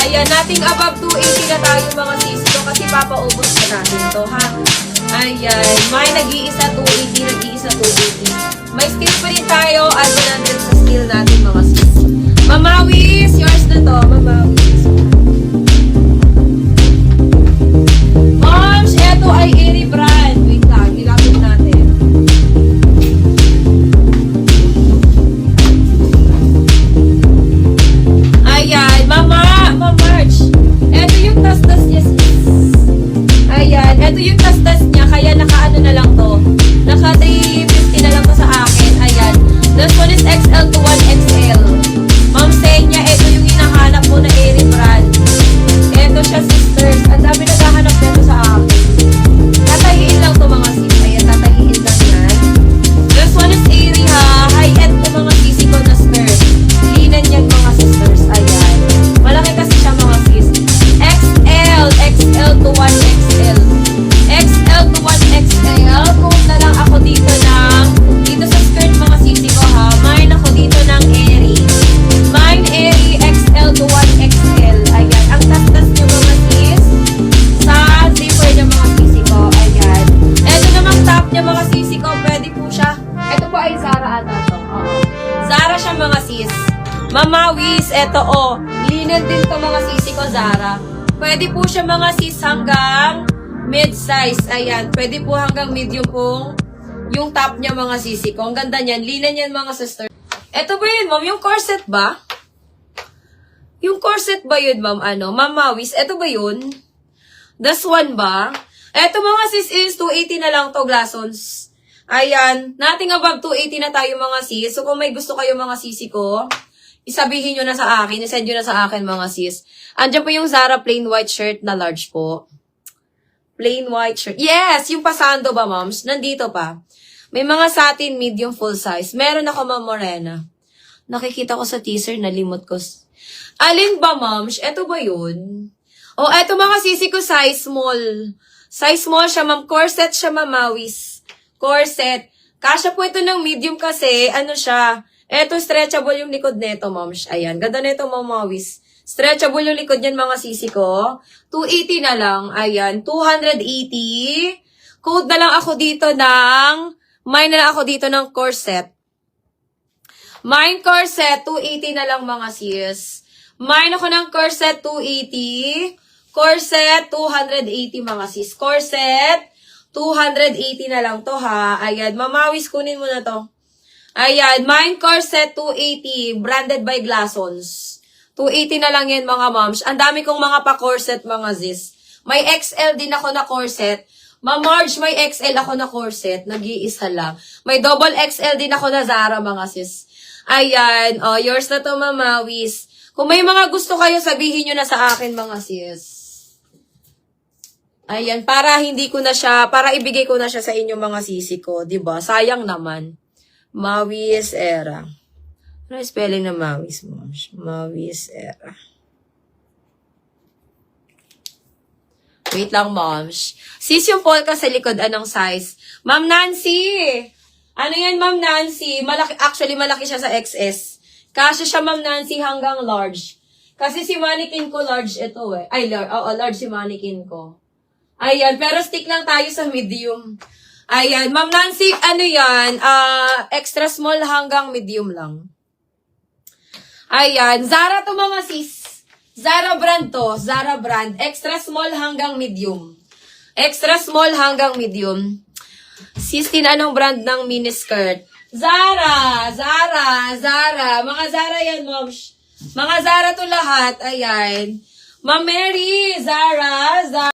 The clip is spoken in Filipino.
Ayan, nating above 280 na tayo mga sis ko kasi papaubos na natin to, ha? Ayan, may nag-iisa 280, nag-iisa 280. May skill pa rin tayo, add 100 sa skill natin mga sis. Mamawis, yours na to, mamawis. Moms, eto ay Airy brand. Wait lang, ilapit natin. Ayan, March. Eto yung tas-tas niya. Ayan, eto yung tas-tas niya, kaya naka-ano na lang to. Naka 350 na lang to sa akin. Ayan. This one is XL to 1XL. Ma'am Senya, eto yung hinahanap mo na Airy brand. Eto siya, sisters. Ang dami naghahanap nito sa akin. Tatahiin lang to mga sis. Ayan, tatahiin lang yan. This one is Airy ha. High-end to mga sisi ko na skirt. Linan yan mga sisters. Ayan. Malaki kasi siya mga sis. XL to 1XL. XL to 1XL. Kung na lang ako dito sa skirt mga sisi ko ha. Mine ako dito ng Airy. Mine Airy XL to 1XL. Ayan. Ang tas-tas niyo mga sis. Sa zipper niya mga sisi ko. Ayan. Ito namang top niya mga sisi ko. Pwede po siya. Ito po ay Zara ata to. Oo. Zara siya mga sis. Mamawis. Ito linen din to mga sisi ko Zara. Pwede po siya mga sis hanggang mid-size. Ayan. Pwede po hanggang medium pong yung top niya mga sisi ko. Ang ganda niyan. Linen yan mga sister. Ito ba yun ma'am? Yung corset ba? Yung corset ba yun ma'am? Mamawis. Ito ba yun? This one ba? Ito mga sis is 280 na lang to glasons. Ayan. Nating above 280 na tayo mga sis. So kung may gusto kayo mga sisi ko, isabihin nyo na sa akin. Isend nyo na sa akin mga sis. Andiyan po yung Zara plain white shirt na large po. Plain white shirt. Yes! Yung pasando ba moms? Nandito pa. May mga satin medium full size. Meron ako ma'am Morena. Nakikita ko sa teaser, nalimot ko. Alin ba moms? Ito ba yun? Eto mga sisi ko size small. Size small siya ma'am. Corset siya mamawis. Corset. Kasya po ito ng medium kasi, siya. Eto, stretchable yung likod neto, moms. Ayan, ganda neto, mamawis. Stretchable yung likod yan, mga sisi ko. 280 na lang. Ayan, 280. Code na lang ako dito mine na lang ako dito ng corset. Mine corset, 280 na lang, mga sis. Mine ako ng corset, 280. Corset, 280, mga sis. Corset, 280 na lang to, ha. Ayan, mamawis, kunin mo na to. Ayan, mine corset 280, branded by Glassons. 280 na lang yan mga moms. Ang dami kong mga pa-corset mga sis. May XL din ako na corset. Ma-Marge, may XL ako na corset. Nag-iisa lang. May double XL din ako na Zara mga sis. Ayan, yours na to mamawis. Kung may mga gusto kayo, sabihin nyo na sa akin mga sis. Ayan, para ibigay ko na siya sa inyo mga sisi ko. Diba? Sayang naman. Mawis Era. Ano yung spelling na Mawis, moms? Mawis Era. Wait lang, moms. Sis, yung polka sa likod, anong size? Ma'am Nancy! Ano yan, Ma'am Nancy? Actually, malaki siya sa XS. Kasya siya, Ma'am Nancy, hanggang large. Kasi si mannequin ko, large ito eh. Ay, large si mannequin ko. Ayan, pero stick lang tayo sa medium. Ayan, Ma'am Nancy, yan? Extra small hanggang medium lang. Ayan, Zara to mga sis. Zara brand to. Zara brand. Extra small hanggang medium. Extra small hanggang medium. Sis, anong brand ng miniskirt? Zara! Zara! Zara! Mga Zara yan, moms. Mga Zara to lahat. Ayan. Ma'am Mary! Zara! Zara!